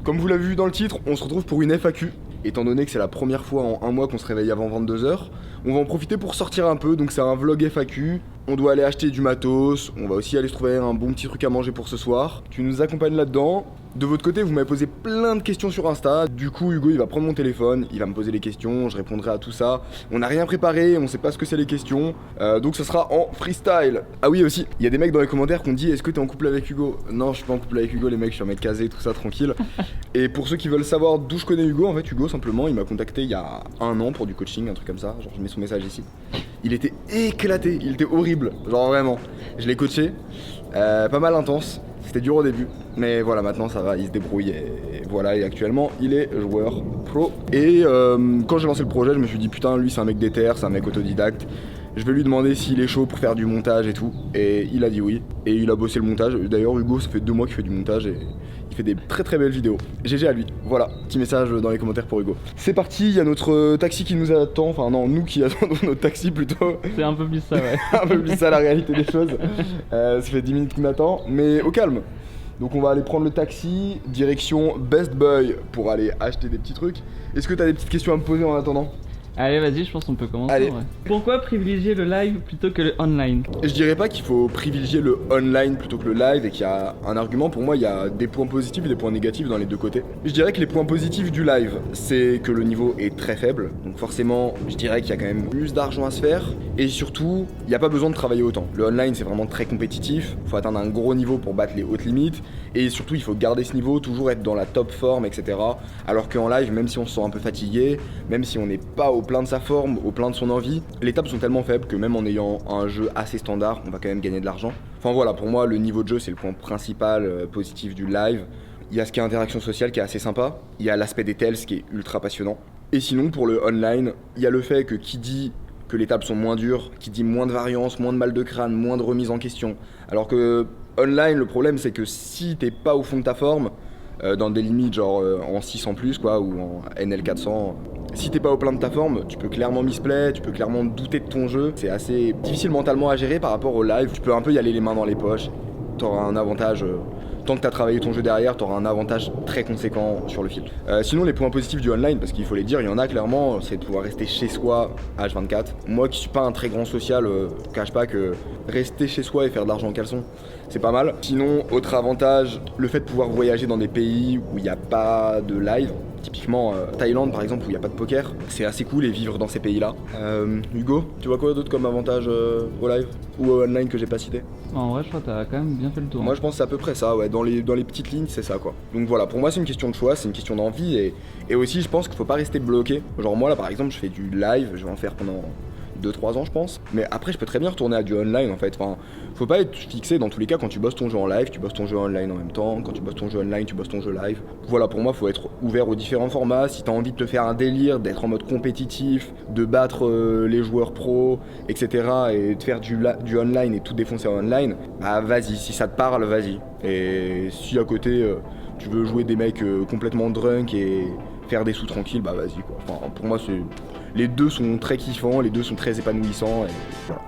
Comme vous l'avez vu dans le titre, on se retrouve pour une FAQ. Étant donné que c'est la première fois en un mois qu'on se réveille avant 22h, on va en profiter pour sortir un peu, donc c'est un vlog FAQ. On doit aller acheter du matos, on va aussi aller se trouver un bon petit truc à manger pour ce soir. Tu nous accompagnes là-dedans. De votre côté, vous m'avez posé plein de questions sur Insta. Du coup, Hugo, il va prendre mon téléphone, il va me poser les questions, je répondrai à tout ça. On n'a rien préparé, on sait pas ce que c'est les questions, donc ce sera en freestyle. Ah oui, aussi, il y a des mecs dans les commentaires qui ont dit: est-ce que t'es en couple avec Hugo? Non, je suis pas en couple avec Hugo, les mecs, je suis un mec casé, tout ça, tranquille. Et pour ceux qui veulent savoir d'où je connais Hugo, en fait, Hugo, simplement, il m'a contacté il y a un an pour du coaching, un truc comme ça. Genre, je mets son message ici. Il était éclaté, il était horrible, genre vraiment. Je l'ai coaché, pas mal intense. C'était dur au début, mais voilà, maintenant ça va, il se débrouille et voilà, et actuellement il est joueur pro. Et quand j'ai lancé le projet, je me suis dit putain, lui c'est un mec déter, c'est un mec autodidacte. Je vais lui demander s'il est chaud pour faire du montage et tout. Et il a dit oui, et il a bossé le montage. D'ailleurs Hugo, ça fait 2 mois qu'il fait du montage et il fait des très très belles vidéos. GG à lui, voilà, petit message dans les commentaires pour Hugo. C'est parti, il y a notre taxi qui nous attend, enfin non, nous qui attendons notre taxi plutôt. C'est un peu plus ça, ouais. Un peu plus ça la réalité des choses. Ça fait 10 minutes qu'il m'attend, mais au calme. Donc on va aller prendre le taxi, direction Best Buy pour aller acheter des petits trucs. Est-ce que t'as des petites questions à me poser en attendant? Allez, vas-y, je pense qu'on peut commencer. Allez. Ouais. Pourquoi privilégier le live plutôt que le online? Je dirais pas qu'il faut privilégier le online plutôt que le live et qu'il y a un argument. Pour moi, il y a des points positifs et des points négatifs dans les deux côtés. Je dirais que les points positifs du live, c'est que le niveau est très faible. Donc forcément, je dirais qu'il y a quand même plus d'argent à se faire. Et surtout, il n'y a pas besoin de travailler autant. Le online, c'est vraiment très compétitif. Il faut atteindre un gros niveau pour battre les hautes limites. Et surtout, il faut garder ce niveau, toujours être dans la top forme, etc. Alors qu'en live, même si on se sent un peu fatigué, même si on n'est pas au plein de sa forme, au plein de son envie, les tables sont tellement faibles que même en ayant un jeu assez standard, on va quand même gagner de l'argent. Enfin voilà, pour moi, le niveau de jeu, c'est le point principal positif du live. Il y a ce qui est interaction sociale qui est assez sympa, il y a l'aspect des tells qui est ultra passionnant. Et sinon, pour le online, il y a le fait que qui dit que les tables sont moins dures, qui dit moins de variance, moins de mal de crâne, moins de remise en question. Alors que online, le problème, c'est que si t'es pas au fond de ta forme, dans des limites genre en 600 plus quoi, ou en NL400, si t'es pas au plein de ta forme, tu peux clairement misplay, tu peux clairement douter de ton jeu. C'est assez difficile mentalement à gérer par rapport au live. Tu peux un peu y aller les mains dans les poches. T'auras un avantage, tant que t'as travaillé ton jeu derrière, t'auras un avantage très conséquent sur le fil. Sinon les points positifs du online, parce qu'il faut les dire, il y en a clairement, c'est de pouvoir rester chez soi H24. Moi qui suis pas un très grand social, je cache pas que rester chez soi et faire de l'argent en caleçon, c'est pas mal. Sinon, autre avantage, le fait de pouvoir voyager dans des pays où il n'y a pas de live. Typiquement Thaïlande par exemple où il n'y a pas de poker, c'est assez cool et vivre dans ces pays-là. Hugo, tu vois quoi d'autre comme avantage au live ou au online que j'ai pas cité? En vrai, je crois que t'as quand même bien fait le tour. Moi je pense que c'est à peu près ça, ouais, dans les petites lignes c'est ça quoi. Donc voilà, pour moi c'est une question de choix, c'est une question d'envie et aussi je pense qu'il faut pas rester bloqué. Genre moi là par exemple je fais du live, je vais en faire pendant 2-3 ans je pense, mais après je peux très bien retourner à du online en fait. Enfin, faut pas être fixé dans tous les cas. Quand tu bosses ton jeu en live, tu bosses ton jeu online en même temps. Quand tu bosses ton jeu online, tu bosses ton jeu live. Voilà, pour moi faut être ouvert aux différents formats. Si t'as envie de te faire un délire, d'être en mode compétitif, de battre les joueurs pros, etc. et de faire du online et tout défoncer en online, bah vas-y, si ça te parle, vas-y. Et si à côté tu veux jouer des mecs complètement drunk et faire des sous tranquilles, bah vas-y quoi. Enfin, pour moi c'est... Les deux sont très kiffants, les deux sont très épanouissants et voilà.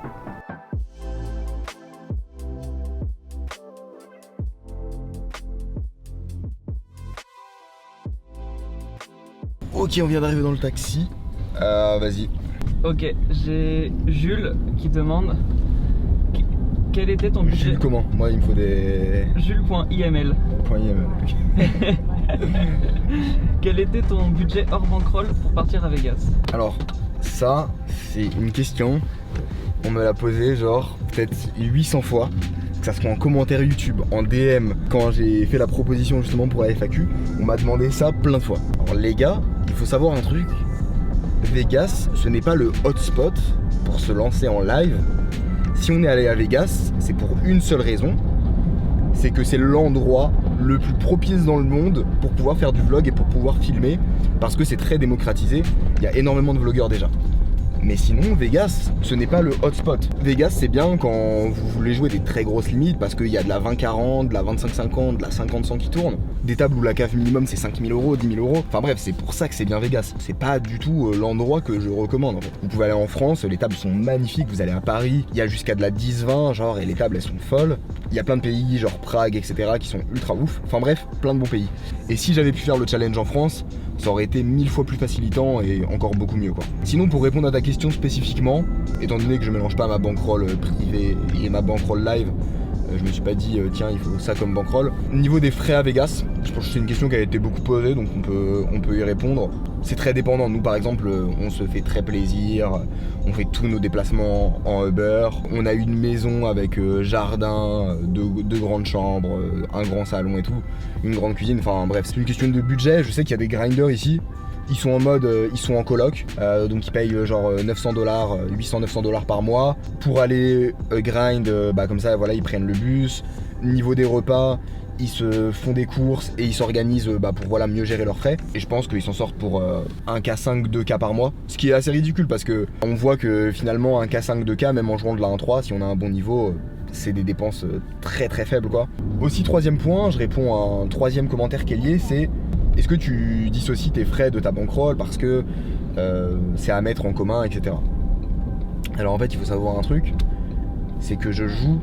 Ok, on vient d'arriver dans le taxi. Vas-y. Ok, j'ai Jules qui demande quel était ton budget. Jules comment? Moi il me faut des... Jules.iml. .iml. Quel était ton budget hors bankroll pour partir à Vegas? Alors, ça, c'est une question. On me l'a posée genre peut-être 800 fois. Que ça soit en commentaire YouTube, en DM, quand j'ai fait la proposition justement pour la FAQ, on m'a demandé ça plein de fois. Alors les gars, il faut savoir un truc. Vegas, ce n'est pas le hotspot pour se lancer en live. Si on est allé à Vegas, c'est pour une seule raison. C'est que c'est l'endroit le plus propice dans le monde pour pouvoir faire du vlog et pour pouvoir filmer, parce que c'est très démocratisé, il y a énormément de vlogueurs déjà. Mais sinon, Vegas, ce n'est pas le hotspot. Vegas, c'est bien quand vous voulez jouer des très grosses limites parce qu'il y a de la 20-40, de la 25-50, de la 50-100 qui tournent. Des tables où la cave minimum c'est 5 000 euros, 10 000 euros. Enfin bref, c'est pour ça que c'est bien Vegas. C'est pas du tout l'endroit que je recommande en fait. Vous pouvez aller en France, les tables sont magnifiques. Vous allez à Paris, il y a jusqu'à de la 10-20, genre, et les tables elles sont folles. Il y a plein de pays, genre Prague, etc., qui sont ultra ouf. Enfin bref, plein de bons pays. Et si j'avais pu faire le challenge en France, ça aurait été 1000 fois plus facilitant et encore beaucoup mieux quoi. Sinon, pour répondre à ta question spécifiquement, étant donné que je mélange pas ma bankroll privée et ma bankroll live, je me suis pas dit tiens il faut ça comme bankroll. Niveau des frais à Vegas, je pense que c'est une question qui a été beaucoup posée donc on peut y répondre. C'est très dépendant. Nous par exemple on se fait très plaisir, on fait tous nos déplacements en Uber. On a une maison avec jardin, deux grandes chambres, un grand salon et tout, une grande cuisine, enfin bref c'est une question de budget. Je sais qu'il y a des grinders ici. Ils sont en mode, ils sont en coloc, donc ils payent genre $900, 800-900 $ par mois pour aller grind, comme ça voilà ils prennent le bus. Niveau des repas, ils se font des courses et ils s'organisent pour voilà mieux gérer leurs frais. Et je pense qu'ils s'en sortent pour 1K5, 2K par mois, ce qui est assez ridicule parce que on voit que finalement 1K5, 2K même en jouant de la 1-3, si on a un bon niveau, c'est des dépenses très très faibles quoi. Aussi troisième point, je réponds à un troisième commentaire qui est lié, c'est est-ce que tu dissocies tes frais de ta bankroll parce que c'est à mettre en commun, etc. Alors en fait, il faut savoir un truc, c'est que je joue,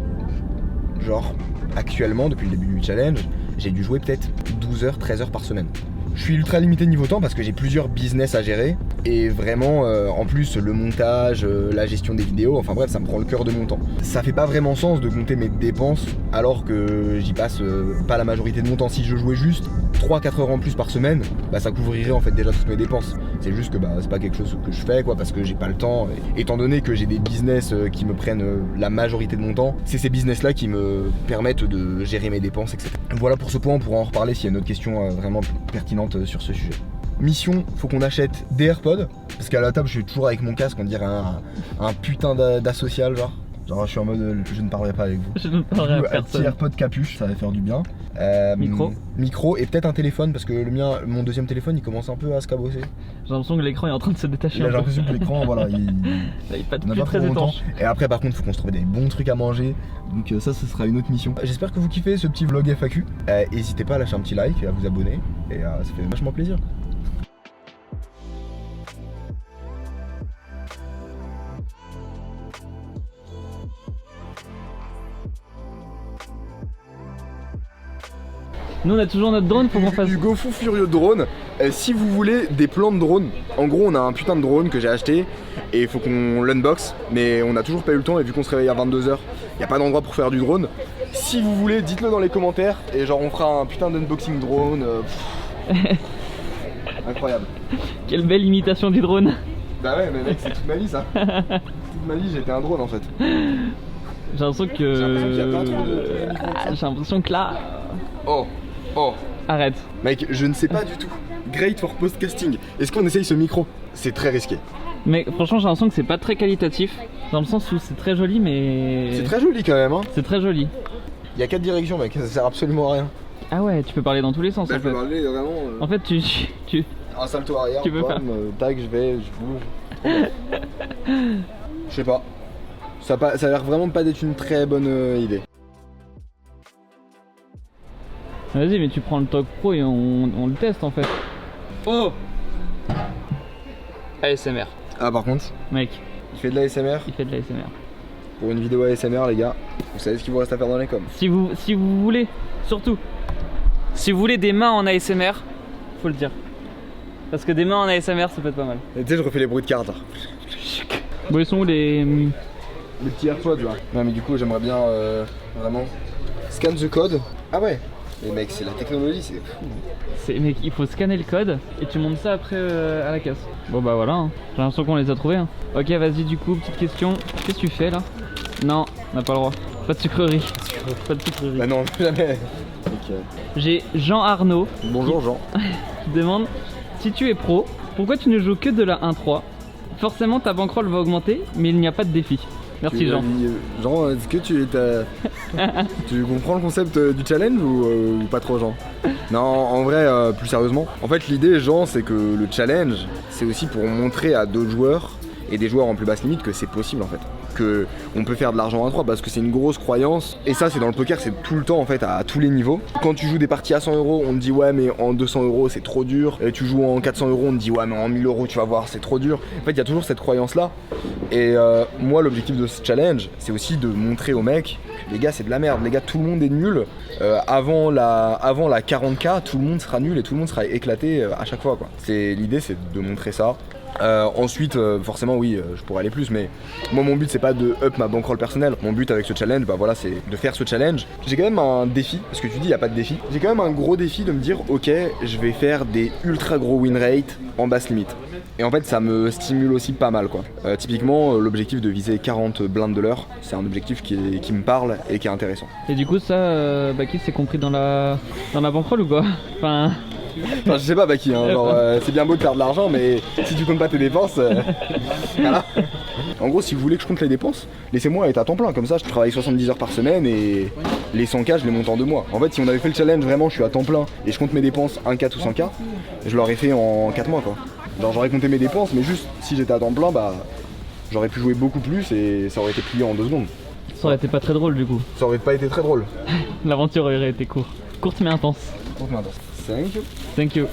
genre, actuellement, depuis le début du challenge, j'ai dû jouer peut-être 12 heures, 13 heures par semaine. Je suis ultra limité niveau temps parce que j'ai plusieurs business à gérer et vraiment en plus le montage, la gestion des vidéos, enfin bref ça me prend le cœur de mon temps. Ça fait pas vraiment sens de compter mes dépenses alors que j'y passe pas la majorité de mon temps. Si je jouais juste 3-4 heures en plus par semaine, ça couvrirait en fait déjà toutes mes dépenses. C'est juste que c'est pas quelque chose que je fais quoi parce que j'ai pas le temps. Et, étant donné que j'ai des business qui me prennent la majorité de mon temps, c'est ces business là qui me permettent de gérer mes dépenses, etc. Voilà pour ce point, on pourra en reparler s'il y a une autre question vraiment pertinente sur ce sujet. Mission, faut qu'on achète des AirPods parce qu'à la table je suis toujours avec mon casque, on dirait un putain d'asocial genre je suis en mode je ne parlerai pas avec vous. Je ne parlerai à personne. Un petit AirPod capuche, ça va faire du bien. Micro et peut-être un téléphone parce que mon deuxième téléphone il commence un peu à se cabosser. J'ai l'impression que l'écran est en train de se détacher. J'ai l'impression que l'écran voilà il est pas n'a pas très étanche. Et après par contre faut qu'on se trouve des bons trucs à manger. Donc ça ce sera une autre mission. J'espère que vous kiffez ce petit vlog FAQ. N'hésitez pas à lâcher un petit like et à vous abonner et ça fait vachement plaisir. Nous on a toujours notre drone, faut qu'on fasse... Hugo fou furieux de drone. Si vous voulez des plans de drone, en gros on a un putain de drone que j'ai acheté et il faut qu'on l'unbox, mais on a toujours pas eu le temps et vu qu'on se réveille à 22h, y a pas d'endroit pour faire du drone. Si vous voulez, dites-le dans les commentaires et genre on fera un putain d'unboxing drone. Incroyable. Quelle belle imitation du drone. Bah ouais mais mec c'est toute ma vie ça. Toute ma vie j'étais un drone en fait. J'ai l'impression que... J'ai l'impression qu'il y a plein de trucs de j'ai l'impression que là... Oh Arrête. Mec, je ne sais pas du tout. Great for podcasting. Est-ce qu'on essaye ce micro? C'est très risqué. Mais franchement j'ai l'impression que c'est pas très qualitatif. Dans le sens où c'est très joli mais... C'est très joli quand même hein. C'est très joli. Il y a 4 directions mec, ça sert absolument à rien. Ah ouais, tu peux parler dans tous les sens en Je fait. peux parler vraiment... En fait tu... Un salto arrière, tu peux faire... tac, je bouge. Je sais pas. Ça a l'air vraiment pas d'être une très bonne idée. Vas-y mais tu prends le Talk Pro et on le teste en fait. Oh ASMR. Ah par contre, mec, il fait de l'ASMR. Il fait de l'ASMR. Pour une vidéo ASMR les gars, vous savez ce qu'il vous reste à faire dans les coms. Si vous voulez, surtout, si vous voulez des mains en ASMR, faut le dire. Parce que des mains en ASMR ça peut être pas mal. Et tu sais je refais les bruits de cartes là. Bon ils sont où les petits AirPods là. Non mais du coup j'aimerais bien vraiment scan the code. Ah ouais. Mais mec c'est la technologie, c'est fou. Mec il faut scanner le code et tu montes ça après à la caisse. Bon bah voilà hein. J'ai l'impression qu'on les a trouvés hein. Ok vas-y du coup petite question. Qu'est-ce que tu fais là? Non on n'a pas le droit. Pas de sucrerie. Pas de sucrerie. Bah non jamais. Okay. J'ai Jean Arnaud. Bonjour Jean. Qui demande si tu es pro, pourquoi tu ne joues que de la 1-3? Forcément ta bankroll va augmenter mais il n'y a pas de défi. Merci Jean. Jean, est-ce que tu comprends le concept du challenge ou pas trop Jean? Non, en vrai, plus sérieusement. En fait, l'idée Jean, c'est que le challenge, c'est aussi pour montrer à d'autres joueurs et des joueurs en plus basse limite que c'est possible en fait. Que on peut faire de l'argent à 3 parce que c'est une grosse croyance. Et ça c'est dans le poker, c'est tout le temps en fait à tous les niveaux. Quand tu joues des parties à 100 euros, on te dit ouais mais en 200 euros c'est trop dur. Et tu joues en 400 euros, on te dit ouais mais en 1000 euros tu vas voir c'est trop dur. En fait il y a toujours cette croyance là. Et moi l'objectif de ce challenge c'est aussi de montrer aux mecs les gars c'est de la merde, les gars tout le monde est nul. Avant la 40K tout le monde sera nul et tout le monde sera éclaté à chaque fois quoi. L'idée c'est de montrer ça. Ensuite, forcément, oui, je pourrais aller plus, mais moi, mon but, c'est pas de up ma bankroll personnelle. Mon but avec ce challenge, bah voilà, c'est de faire ce challenge. J'ai quand même un défi, parce que tu dis, il y a pas de défi. J'ai quand même un gros défi de me dire, ok, je vais faire des ultra gros win rate en basse limite. Et en fait, ça me stimule aussi pas mal, quoi. Typiquement, l'objectif de viser 40 blindes de l'heure, c'est un objectif qui me parle et qui est intéressant. Et du coup, ça, Baki, c'est compris dans la bankroll ou quoi? Enfin. Enfin, je sais pas Baki, hein, genre, c'est bien beau de faire de l'argent, mais si tu comptes pas tes dépenses, voilà. En gros, si vous voulez que je compte les dépenses, laissez-moi être à temps plein, comme ça je travaille 70 heures par semaine et les 100K je les monte en 2 mois. En fait, si on avait fait le challenge vraiment, je suis à temps plein et je compte mes dépenses 1K ou 100K, je l'aurais fait en 4 mois quoi. Genre j'aurais compté mes dépenses, mais juste si j'étais à temps plein, bah j'aurais pu jouer beaucoup plus et ça aurait été plié en 2 secondes. Ça aurait été pas très drôle du coup. Ça aurait pas été très drôle. L'aventure aurait été courte mais intense. Courte mais intense. Thank you. Thank you.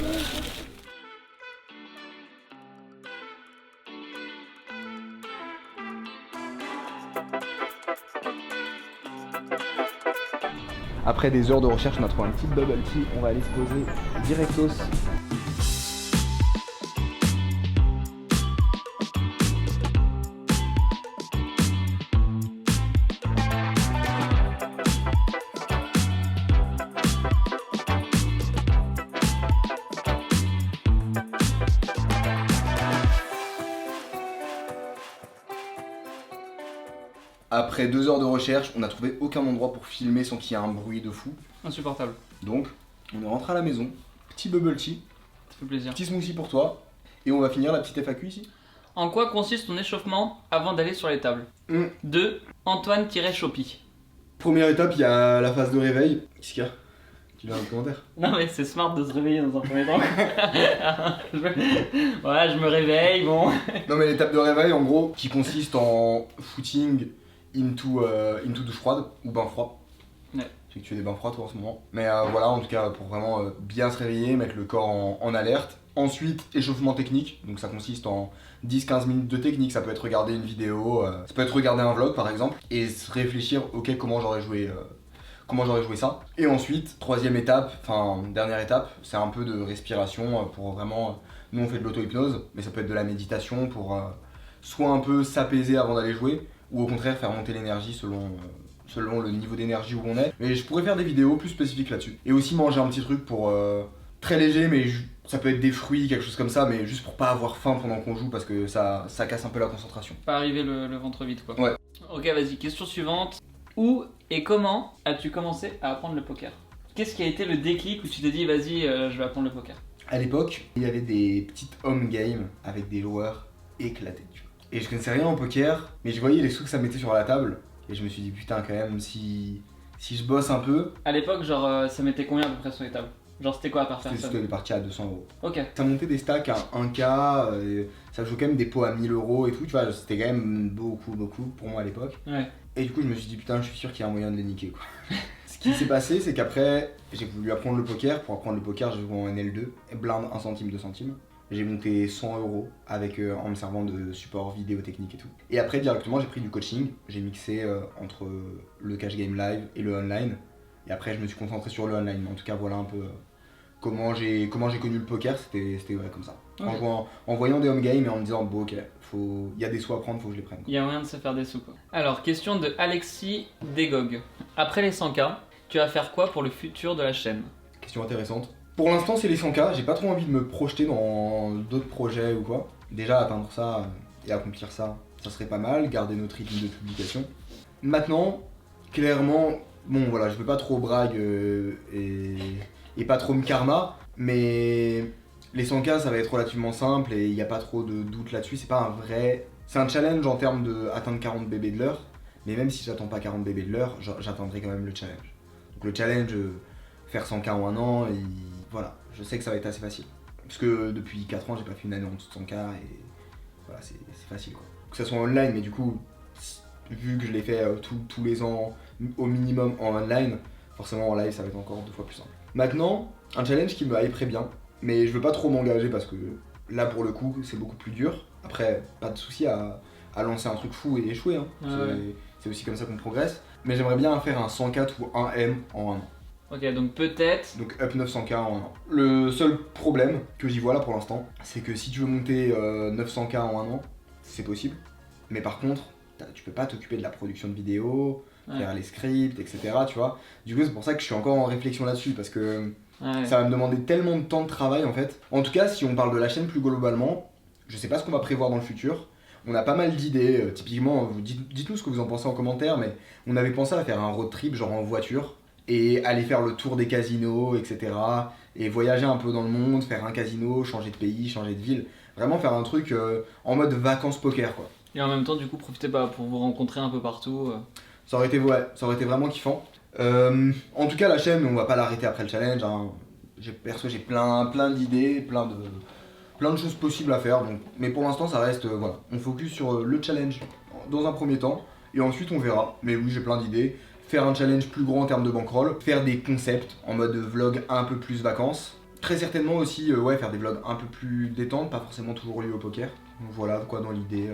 Après des heures de recherche, on a trouvé un petit bubble tea, on va aller se poser directos. Après 2 heures de recherche, on n'a trouvé aucun endroit pour filmer sans qu'il y ait un bruit de fou. Insupportable. Donc, on est rentré à la maison, petit bubble tea, Ça fait plaisir. petit smoothie pour toi, et on va finir la petite FAQ ici. En quoi consiste ton échauffement avant d'aller sur les tables? 2. Antoine-Chopi. Première étape, il y a la phase de réveil. Qu'est-ce qu'il y a? Tu l'as dans le commentaire? Non mais c'est smart de se réveiller dans un premier temps. Voilà, je me réveille, bon. Non mais l'étape de réveil en gros, qui consiste en footing into douche froide ou bain froid. Ouais. Je sais que tu fais des bains froids toi en ce moment. Mais voilà, en tout cas pour vraiment bien se réveiller, mettre le corps en alerte. Ensuite, échauffement technique, donc ça consiste en 10-15 minutes de technique, ça peut être regarder une vidéo, ça peut être regarder un vlog par exemple, et se réfléchir, ok, comment j'aurais joué ça. Et ensuite, troisième étape, enfin dernière étape, c'est un peu de respiration pour vraiment, nous on fait de l'auto-hypnose, mais ça peut être de la méditation pour soit un peu s'apaiser avant d'aller jouer, ou au contraire faire monter l'énergie selon le niveau d'énergie où on est. Mais je pourrais faire des vidéos plus spécifiques là-dessus. Et aussi manger un petit truc pour très léger, mais ça peut être des fruits, quelque chose comme ça, mais juste pour pas avoir faim pendant qu'on joue parce que ça casse un peu la concentration. Pas arriver le ventre vide quoi. Ouais. Ok, vas-y, question suivante. Où et comment as-tu commencé à apprendre le poker? Qu'est-ce qui a été le déclic où tu t'es dit vas-y, je vais apprendre le poker? À l'époque, il y avait des petites home games avec des joueurs éclatés, tu vois. Et je connaissais rien en poker, mais je voyais les sous que ça mettait sur la table, et je me suis dit putain quand même, si je bosse un peu... À l'époque, genre, ça mettait combien à peu près sur les tables? Genre, c'était quoi par C'était personne? des parties à 200 euros. Ok. Ça montait des stacks à 1K, ça jouait quand même des pots à 1000 euros et tout, tu vois, c'était quand même beaucoup pour moi à l'époque. Ouais. Et du coup, je me suis dit putain, je suis sûr qu'il y a un moyen de les niquer quoi. Ce qui s'est passé, c'est qu'après, j'ai voulu apprendre le poker. Pour apprendre le poker, j'ai joué en NL2, blinde 1 centime, 2 centimes. J'ai monté 100 euros avec, en me servant de support vidéo technique et tout. Et après, directement, j'ai pris du coaching. J'ai mixé entre le cash game live et le online. Et après, je me suis concentré sur le online. Mais en tout cas, voilà un peu comment j'ai connu le poker. C'était ouais, comme ça. Okay. En voyant des home games et en me disant, bon, ok, il y a des sous à prendre, faut que je les prenne. Il y a moyen de se faire des sous quoi. Alors, question de Alexis Degog. Après les 100K, tu vas faire quoi pour le futur de la chaîne? Question intéressante. Pour l'instant, c'est les 100K. J'ai pas trop envie de me projeter dans d'autres projets ou quoi. Déjà, atteindre ça et accomplir ça, ça serait pas mal. Garder notre rythme de publication. Maintenant, clairement, bon voilà, je veux pas trop brague et pas trop me karma, mais les 100K, ça va être relativement simple et il n'y a pas trop de doute là-dessus. C'est pas un vrai... C'est un challenge en termes d'atteindre 40 bébés de l'heure, mais même si j'attends pas 40 bébés de l'heure, j'atteindrai quand même le challenge. Donc le challenge, faire 100K en un an, et voilà, je sais que ça va être assez facile. Parce que depuis 4 ans, j'ai pas fait une année en dessous de 100K voilà, c'est facile quoi. Que ça soit online, mais du coup, vu que je l'ai fait tous les ans au minimum en online, forcément en live ça va être encore 2 fois plus simple. Maintenant, un challenge qui me hyperait bien, mais je veux pas trop m'engager parce que là pour le coup c'est beaucoup plus dur. Après, pas de souci à lancer un truc fou et échouer, hein. C'est aussi comme ça qu'on progresse. Mais j'aimerais bien faire un 104 ou un M en un an. Ok, donc peut-être. Donc up 900K en un an. Le seul problème que j'y vois là pour l'instant, c'est que si tu veux monter 900K en un an, c'est possible. Mais par contre, tu peux pas t'occuper de la production de vidéos, faire les scripts, etc. Tu vois. Du coup, c'est pour ça que je suis encore en réflexion là-dessus parce que ça va me demander tellement de temps de travail en fait. En tout cas, si on parle de la chaîne plus globalement, je sais pas ce qu'on va prévoir dans le futur. On a pas mal d'idées, typiquement, dites-nous ce que vous en pensez en commentaire, mais on avait pensé à faire un road trip genre en voiture et aller faire le tour des casinos, etc. Et voyager un peu dans le monde, faire un casino, changer de pays, changer de ville. Vraiment faire un truc en mode vacances poker quoi. Et en même temps, du coup, profitez pas pour vous rencontrer un peu partout. Ça aurait été vraiment kiffant. En tout cas, la chaîne, on va pas l'arrêter après le challenge. Hein. Perso, j'ai plein d'idées, plein de choses possibles à faire. Donc, mais pour l'instant, ça reste, voilà. On focus sur le challenge dans un premier temps. Et ensuite, on verra. Mais oui, j'ai plein d'idées. Faire un challenge plus gros en termes de bankroll. Faire des concepts en mode vlog un peu plus vacances. Très certainement aussi, faire des vlogs un peu plus détente, pas forcément toujours liés au poker. Donc voilà quoi dans l'idée.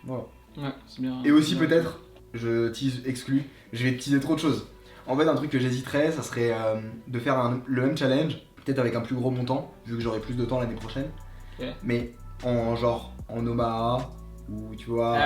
Voilà. Ouais, c'est bien. Et aussi peut-être, je tease exclu, je vais teaser trop de choses. En fait, un truc que j'hésiterais, ça serait de faire le même challenge, peut-être avec un plus gros montant, vu que j'aurai plus de temps l'année prochaine. Okay. Mais en Omaha, ou tu vois,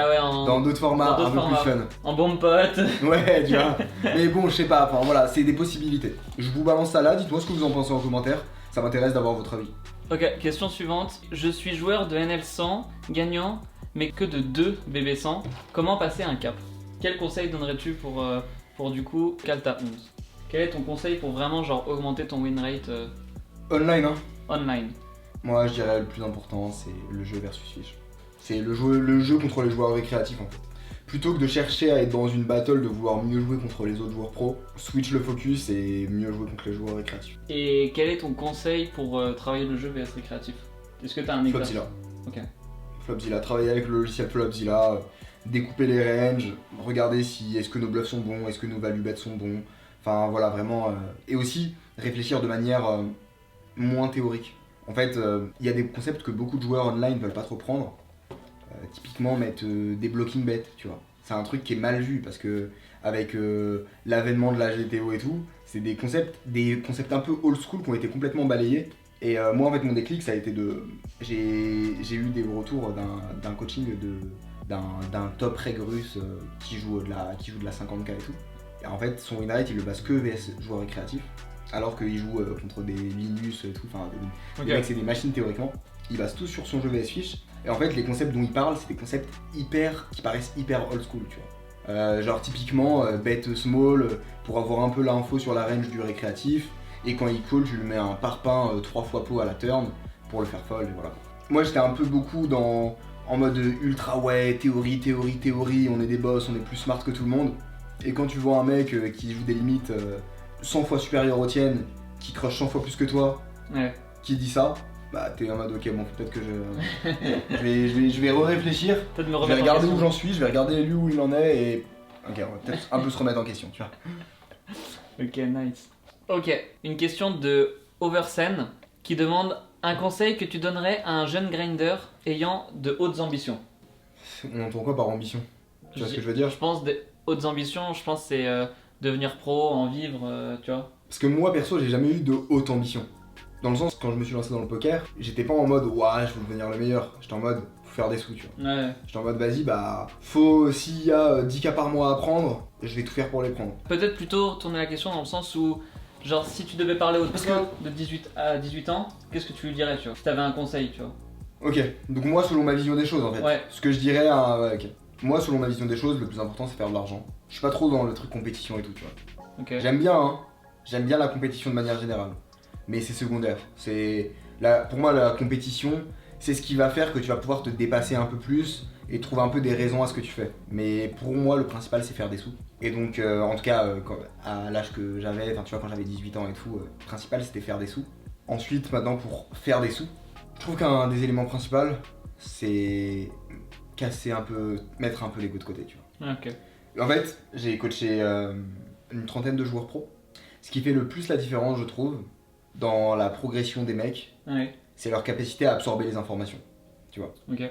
dans d'autres formats un peu plus fun. En bon pote. Ouais, tu vois. Mais bon, je sais pas, enfin voilà, c'est des possibilités. Je vous balance ça là, dites-moi ce que vous en pensez en commentaire, ça m'intéresse d'avoir votre avis. Ok, question suivante. Je suis joueur de NL100, gagnant, mais que de 2 BB100. Comment passer un cap? Quel conseil donnerais-tu pour du coup Calta 11? Quel est ton conseil pour vraiment genre augmenter ton win rate Online, hein. Online. Moi, je dirais le plus important, c'est le jeu versus fiche. C'est le jeu contre les joueurs récréatifs en fait. Plutôt que de chercher à être dans une battle, de vouloir mieux jouer contre les autres joueurs pro, switch le focus et mieux jouer contre les joueurs récréatifs. Et quel est ton conseil pour travailler le jeu VS récréatif? Est-ce que t'as un exemple? Flopzilla. Ok. Flopzilla, travailler avec le logiciel Flopzilla, découper les ranges, regarder si est-ce que nos bluffs sont bons, est-ce que nos value bets sont bons. Enfin voilà, vraiment. Et aussi réfléchir de manière moins théorique. En fait, il y a des concepts que beaucoup de joueurs online veulent pas trop prendre. Typiquement mettre des blocking bets, tu vois. C'est un truc qui est mal vu parce que avec l'avènement de la GTO et tout, c'est des concepts un peu old school qui ont été complètement balayés. Et moi en fait mon déclic ça a été j'ai eu des retours d'un coaching d'un top reg russe qui joue de la 50K et tout. Et en fait son win rate il le base que VS joueur récréatif, alors qu'il joue contre des Linus et tout, enfin des mecs c'est des machines théoriquement. Il base tout sur son jeu VS Fish. Et en fait les concepts dont il parle c'est des concepts qui paraissent hyper old school, tu vois. Genre typiquement bet small pour avoir un peu l'info sur la range du récréatif. Et quand il call, je lui mets un parpaing 3 fois pot à la turn pour le faire fold, et voilà. Moi j'étais un peu beaucoup en mode ultra ouais, théorie, on est des boss, on est plus smart que tout le monde. Et quand tu vois un mec qui joue des limites 100 fois supérieures aux tiennes, qui crush 100 fois plus que toi, qui dit ça, bah t'es en mode ok bon peut-être que je vais réfléchir, je vais regarder où j'en suis, je vais regarder lui où il en est et ok on va peut-être un peu se remettre en question, tu vois. Ok, nice. Ok, une question de Oversen qui demande un conseil que tu donnerais à un jeune grinder ayant de hautes ambitions. On entend quoi par ambition? Tu vois ce que je veux dire? Je pense des hautes ambitions, je pense c'est devenir pro, en vivre, tu vois. Parce que moi perso j'ai jamais eu de haute ambition. Dans le sens quand je me suis lancé dans le poker, j'étais pas en mode ouais je veux devenir le meilleur, j'étais en mode faut faire des sous, tu vois. Ouais. J'étais en mode vas-y bah s'il y a 10K par mois à prendre, je vais tout faire pour les prendre. Peut-être plutôt tourner la question dans le sens où genre si tu devais parler au toi de 18 à 18 ans, qu'est-ce que tu lui dirais, tu vois? Si t'avais un conseil, tu vois. Ok, donc moi selon ma vision des choses en fait. Ouais. Ce que je dirais à... Ouais, ok. Moi selon ma vision des choses, le plus important c'est faire de l'argent. Je suis pas trop dans le truc compétition et tout, tu vois. Okay. J'aime bien la compétition de manière générale. Mais c'est secondaire. Pour moi la compétition, c'est ce qui va faire que tu vas pouvoir te dépasser un peu plus et trouver un peu des raisons à ce que tu fais. Mais pour moi le principal c'est faire des sous. Et donc en tout cas à l'âge que j'avais, enfin tu vois quand j'avais 18 ans et tout, le principal c'était faire des sous. Ensuite maintenant pour faire des sous, je trouve qu'un des éléments principaux c'est casser un peu, mettre un peu l'ego de côté, tu vois. Ok. En fait, j'ai coaché une trentaine de joueurs pro. Ce qui fait le plus la différence, je trouve, dans la progression des mecs, Ouais. c'est leur capacité à absorber les informations, tu vois. Ok.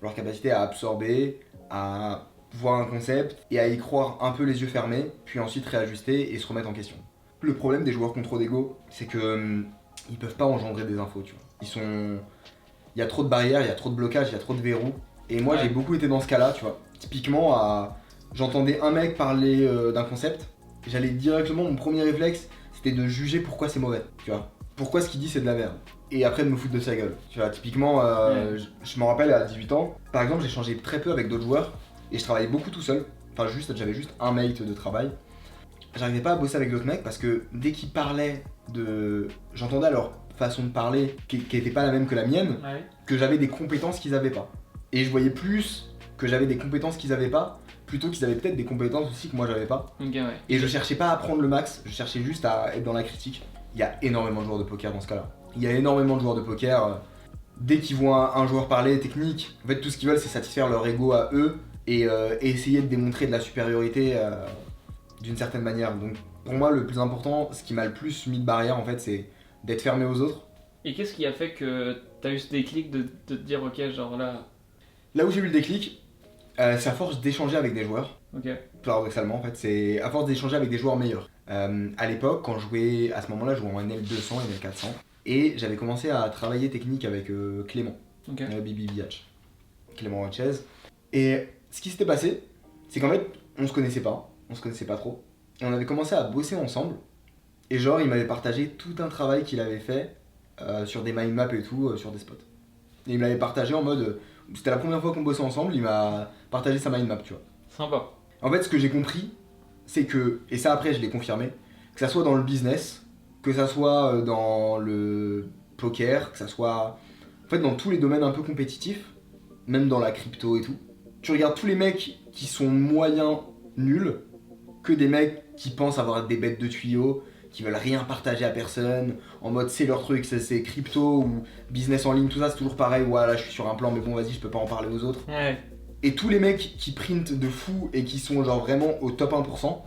Leur capacité à absorber, à voir un concept et à y croire un peu les yeux fermés, puis ensuite réajuster et se remettre en question. Le problème des joueurs contre d'ego, c'est que ils peuvent pas engendrer des infos, tu vois. Il y a trop de barrières, il y a trop de blocages, il y a trop de verrous. Et moi, Ouais. j'ai beaucoup été dans ce cas-là, tu vois. Typiquement, j'entendais un mec parler d'un concept, j'allais directement, mon premier réflexe, c'était de juger pourquoi c'est mauvais, tu vois. Pourquoi ce qu'il dit c'est de la merde. Et après de me foutre de sa gueule. Tu vois, typiquement, Ouais. je me rappelle à 18 ans, par exemple, j'ai changé très peu avec d'autres joueurs et je travaillais beaucoup tout seul. Enfin, j'avais juste un mate de travail. J'arrivais pas à bosser avec d'autres mecs parce que dès qu'ils parlaient j'entendais leur façon de parler qui était pas la même que la mienne, Ouais. que j'avais des compétences qu'ils avaient pas. Et je voyais plus que j'avais des compétences qu'ils avaient pas, plutôt qu'ils avaient peut-être des compétences aussi que moi j'avais pas. Ok, ouais. Et je cherchais pas à apprendre le max, je cherchais juste à être dans la critique. Il y a énormément de joueurs de poker dans ce cas-là. Il y a énormément de joueurs de poker, dès qu'ils voient un joueur parler technique, en fait tout ce qu'ils veulent c'est satisfaire leur ego à eux et essayer de démontrer de la supériorité d'une certaine manière. Donc pour moi le plus important, ce qui m'a le plus mis de barrière en fait c'est d'être fermé aux autres. Et qu'est-ce qui a fait que t'as eu ce déclic de te dire, ok, genre là. Là où j'ai eu le déclic, c'est à force d'échanger avec des joueurs. Ok. Paradoxalement en fait, c'est à force d'échanger avec des joueurs meilleurs. À l'époque, quand je jouais, à ce moment-là, je jouais en NL200 et NL400 et j'avais commencé à travailler technique avec Clément, Ok. Bibi Biatch, Clément Hotchez. Et ce qui s'était passé, c'est qu'en fait, on se connaissait pas trop, et on avait commencé à bosser ensemble. Et genre, il m'avait partagé tout un travail qu'il avait fait sur des mind maps et tout, sur des spots. Et il me l'avait partagé en mode, c'était la première fois qu'on bossait ensemble, il m'a partagé sa mind map, tu vois. Sympa. En fait, ce que j'ai compris, c'est que, et ça après je l'ai confirmé, que ça soit dans le business, que ça soit dans le poker, que ça soit en fait dans tous les domaines un peu compétitifs, même dans la crypto et tout, tu regardes tous les mecs qui sont moyens, nuls, que des mecs qui pensent avoir des bêtes de tuyaux, qui veulent rien partager à personne, en mode c'est leur truc, c'est crypto ou business en ligne, tout ça c'est toujours pareil, voilà je suis sur un plan mais bon vas-y je peux pas en parler aux autres. Ouais. Et tous les mecs qui printent de fou et qui sont genre vraiment au top 1%,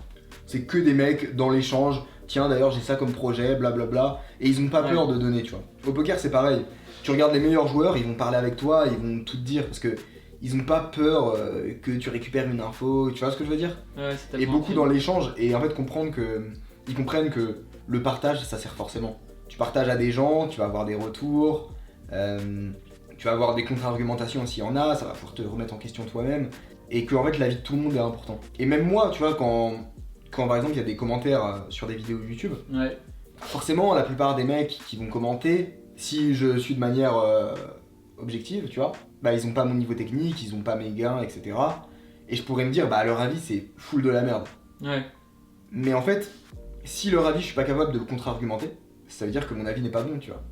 c'est que des mecs dans l'échange. Tiens d'ailleurs j'ai ça comme projet, blablabla. Et ils ont pas peur de donner, tu vois. Au poker c'est pareil. Tu regardes les meilleurs joueurs, ils vont parler avec toi, ils vont tout te dire parce que ils ont pas peur que tu récupères une info, tu vois ce que je veux dire. Ouais, c'est Et tellement beaucoup dans l'échange et en fait ils comprennent que le partage ça sert forcément. Tu partages à des gens, tu vas avoir des retours. Tu vas avoir des contre-argumentations s'il y en a, ça va pouvoir te remettre en question toi-même, et que en fait la vie de tout le monde est important. Et même moi, tu vois, quand par exemple il y a des commentaires sur des vidéos YouTube, Ouais. forcément la plupart des mecs qui vont commenter, si je suis de manière objective, tu vois, bah ils ont pas mon niveau technique, ils ont pas mes gains, etc. Et je pourrais me dire, bah à leur avis c'est full de la merde. Ouais. Mais en fait, si leur avis je suis pas capable de le contre-argumenter, ça veut dire que mon avis n'est pas bon, tu vois.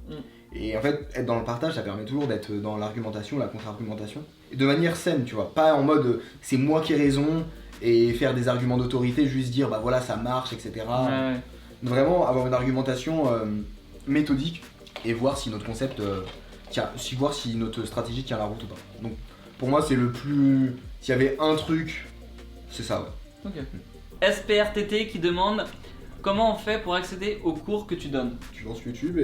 Et en fait, être dans le partage, ça permet toujours d'être dans l'argumentation, la contre-argumentation. Et de manière saine, tu vois. Pas en mode c'est moi qui ai raison et faire des arguments d'autorité, juste dire bah voilà ça marche, etc. Ouais. Vraiment avoir une argumentation méthodique et voir si notre concept voir si notre stratégie tient la route ou pas. Donc pour moi c'est le plus. S'il y avait un truc, c'est ça ouais. Ok. SPRTT qui demande comment on fait pour accéder aux cours que tu donnes. Tu lances YouTube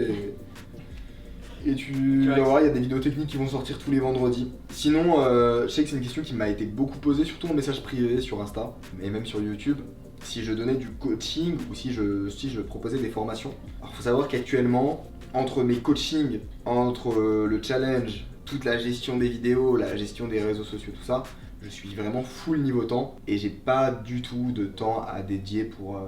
et tu vas voir, il y a des vidéos techniques qui vont sortir tous les vendredis. Sinon, je sais que c'est une question qui m'a été beaucoup posée, surtout en message privé sur Insta, et même sur YouTube, si je donnais du coaching ou si je proposais des formations. Alors faut savoir qu'actuellement, entre mes coachings, entre le challenge, toute la gestion des vidéos, la gestion des réseaux sociaux, tout ça, je suis vraiment full niveau temps, et j'ai pas du tout de temps à dédier pour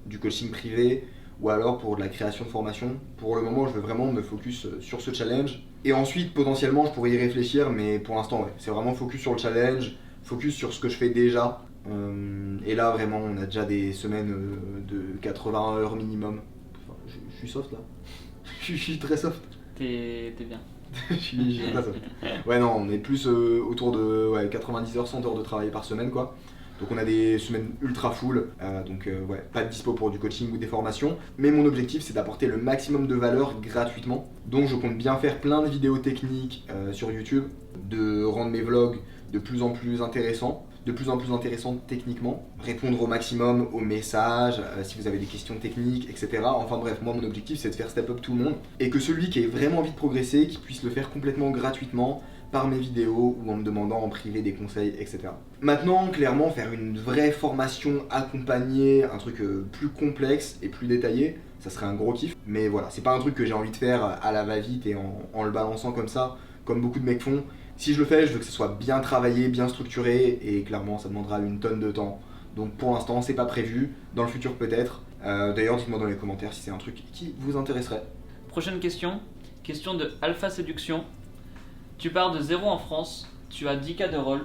du coaching privé, ou alors pour de la création de formation. Pour le moment, je veux vraiment me focus sur ce challenge. Et ensuite, potentiellement, je pourrais y réfléchir, mais pour l'instant, ouais, c'est vraiment focus sur le challenge, focus sur ce que je fais déjà. Et là, vraiment, on a déjà des semaines de 80 heures minimum. Enfin, je suis soft là. Je suis très soft. T'es bien. je suis très soft. Ouais, non, on est plus autour de 90 heures, 100 heures de travail par semaine, quoi. Donc on a des semaines ultra full, ouais, pas de dispo pour du coaching ou des formations. Mais mon objectif c'est d'apporter le maximum de valeur gratuitement. Donc je compte bien faire plein de vidéos techniques sur YouTube, de rendre mes vlogs de plus en plus intéressants techniquement, répondre au maximum aux messages, si vous avez des questions techniques, etc. Enfin bref, moi mon objectif c'est de faire step up tout le monde et que celui qui ait vraiment envie de progresser, qui puisse le faire complètement gratuitement par mes vidéos ou en me demandant en privé des conseils, etc. Maintenant, clairement, faire une vraie formation accompagnée, un truc plus complexe et plus détaillé, ça serait un gros kiff. Mais voilà, c'est pas un truc que j'ai envie de faire à la va-vite et en le balançant comme ça, comme beaucoup de mecs font. Si je le fais, je veux que ce soit bien travaillé, bien structuré, et clairement ça demandera une tonne de temps. Donc pour l'instant c'est pas prévu, dans le futur peut-être. D'ailleurs dites-moi dans les commentaires si c'est un truc qui vous intéresserait. Prochaine question de Alpha Séduction. Tu pars de 0 en France, tu as 10K de rôle,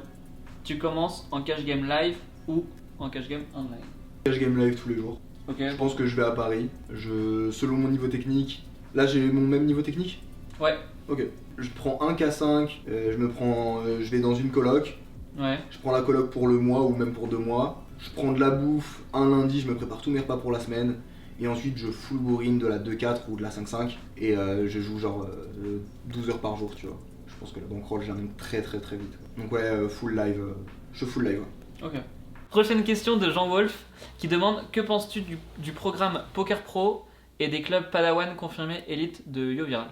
tu commences en cash game live ou en cash game online? Cash game live tous les jours. Ok. Je pense que je vais à Paris, selon mon niveau technique. Là j'ai mon même niveau technique? Ouais. Ok. Je prends un K5, je vais dans une coloc. Ouais. Je prends la coloc pour le mois ou même pour 2 mois. Je prends de la bouffe un lundi, je me prépare tous mes repas pour la semaine. Et ensuite je full bourrine de la 2-4 ou de la 5-5. Et je joue genre 12 heures par jour, tu vois. Je pense que la bankroll j'arrive très très très vite. Donc ouais, full live. Je full live. Ouais. Ok. Prochaine question de Jean Wolf qui demande: que penses-tu du programme Poker Pro et des clubs Padawan confirmés élite de YoViral?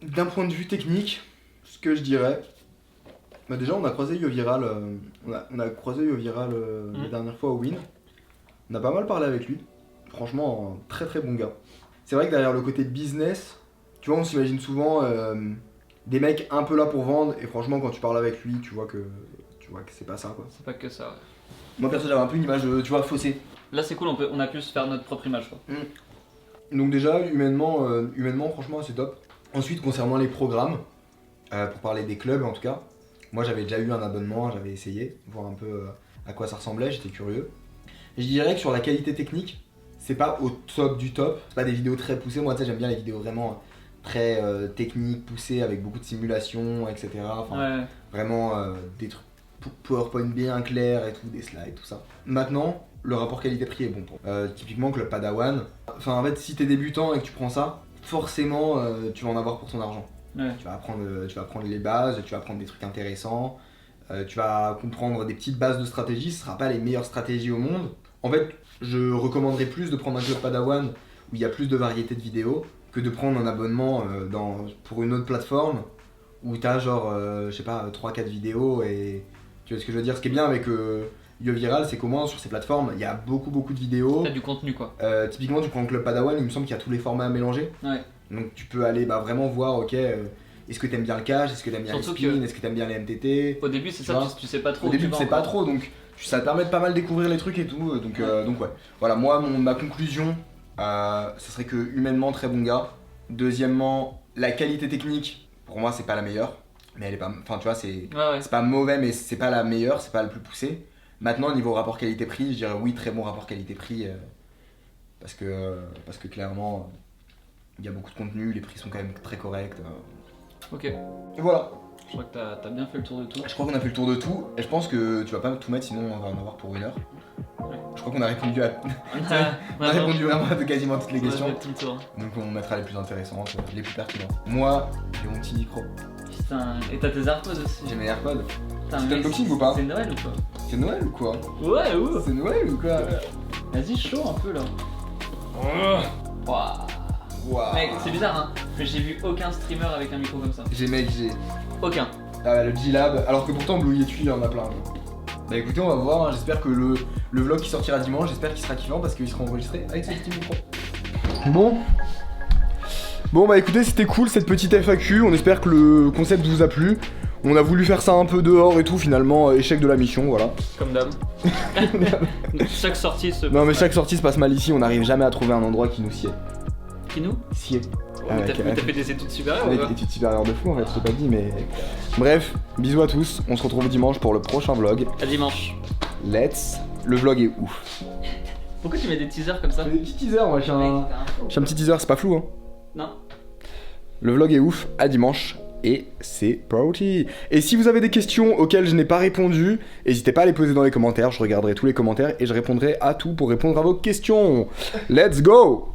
D'un point de vue technique, ce que je dirais, bah déjà on a croisé YoViral, on a croisé YoViral la dernière fois au Win. On a pas mal parlé avec lui. Franchement, un très très bon gars. C'est vrai que derrière le côté business, tu vois, on s'imagine souvent des mecs un peu là pour vendre, et franchement quand tu parles avec lui, tu vois que c'est pas ça quoi. C'est pas que ça, ouais. Moi perso j'avais un peu une image, tu vois, faussée. Là c'est cool, on a pu se faire notre propre image quoi. Donc déjà humainement franchement c'est top. Ensuite concernant les programmes, pour parler des clubs en tout cas, moi j'avais déjà eu un abonnement, j'avais essayé, voir un peu à quoi ça ressemblait, j'étais curieux. Et je dirais que sur la qualité technique, c'est pas au top du top, c'est pas des vidéos très poussées, moi tu sais j'aime bien les vidéos vraiment très techniques, poussées, avec beaucoup de simulations, etc. Enfin, ouais. Vraiment des trucs PowerPoint bien clairs et tout, des slides, tout ça. Maintenant, le rapport qualité-prix est bon pour typiquement Club Padawan. Enfin en fait si t'es débutant et que tu prends ça, forcément tu vas en avoir pour ton argent. Ouais. Tu vas apprendre les bases, tu vas apprendre des trucs intéressants, tu vas comprendre des petites bases de stratégie, ce sera pas les meilleures stratégies au monde. En fait, je recommanderais plus de prendre un club Padawan où il y a plus de variété de vidéos que de prendre un abonnement pour une autre plateforme où t'as genre, je sais pas, 3-4 vidéos et tu vois ce que je veux dire. Ce qui est bien avec YoViral, c'est qu'au moins sur ces plateformes, il y a beaucoup de vidéos. T'as du contenu quoi. Typiquement, tu prends le club Padawan, il me semble qu'il y a tous les formats mélangés. Ouais. Donc tu peux aller vraiment voir, ok, est-ce que t'aimes bien le cash, est-ce que t'aimes bien surtout les spins, est-ce que t'aimes bien les MTT. Au début c'est ça, tu sais pas trop. Au début tu sais pas trop, donc ça te permet de pas mal découvrir les trucs et tout. Donc ouais, voilà, moi ma conclusion, ce serait que humainement très bon gars. Deuxièmement, la qualité technique, pour moi c'est pas la meilleure. Mais elle est pas, enfin tu vois, c'est pas mauvais mais c'est pas la meilleure, c'est pas le plus poussé. Maintenant niveau rapport qualité-prix, je dirais oui, très bon rapport qualité-prix parce que clairement il y a beaucoup de contenu, les prix sont quand même très corrects. Ok. Et voilà. Je crois que t'as bien fait le tour de tout. Je crois qu'on a fait le tour de tout et je pense que tu vas pas tout mettre sinon on va en avoir pour 1 heure. Ouais. Je crois qu'on a répondu à on a répondu vraiment à quasiment toutes les questions. Tout le tour. Donc on mettra les plus intéressantes, les plus pertinentes. Moi, j'ai mon petit micro. Putain, et t'as tes AirPods aussi. J'ai mes AirPods. C'est unboxing ou pas? C'est Noël ou quoi? C'est Noël ou quoi? Ouais, ouais. C'est Noël ou quoi? Vas-y, chaud un peu là. Wow. Mec, c'est bizarre hein, mais j'ai vu aucun streamer avec un micro comme ça. J'ai aucun. Ah le G-Lab, alors que pourtant Blue Yeti il y en a plein. Bah écoutez, on va voir, hein. J'espère que le vlog qui sortira dimanche, j'espère qu'il sera kiffant parce qu'il sera enregistré avec ce petit micro. Bon bah écoutez, c'était cool cette petite FAQ, on espère que le concept vous a plu. On a voulu faire ça un peu dehors et tout, finalement, échec de la mission, voilà. Comme d'hab. Chaque sortie se passe Non mais chaque sortie se passe mal ici, on n'arrive jamais à trouver un endroit qui nous sied. Qui nous sied. Mais t'as fait des études supérieures ou quoi? Des études supérieures de fou en fait, je t'ai pas dit mais... Bref, bisous à tous, on se retrouve dimanche pour le prochain vlog. À dimanche. Le vlog est ouf. Pourquoi tu mets des teasers comme ça? Des petits teasers, moi j'ai un petit teaser, c'est pas flou hein. Non. Le vlog est ouf, à dimanche. et c'est parti. Et si vous avez des questions auxquelles je n'ai pas répondu, n'hésitez pas à les poser dans les commentaires, je regarderai tous les commentaires et je répondrai à tout pour répondre à vos questions. Let's go!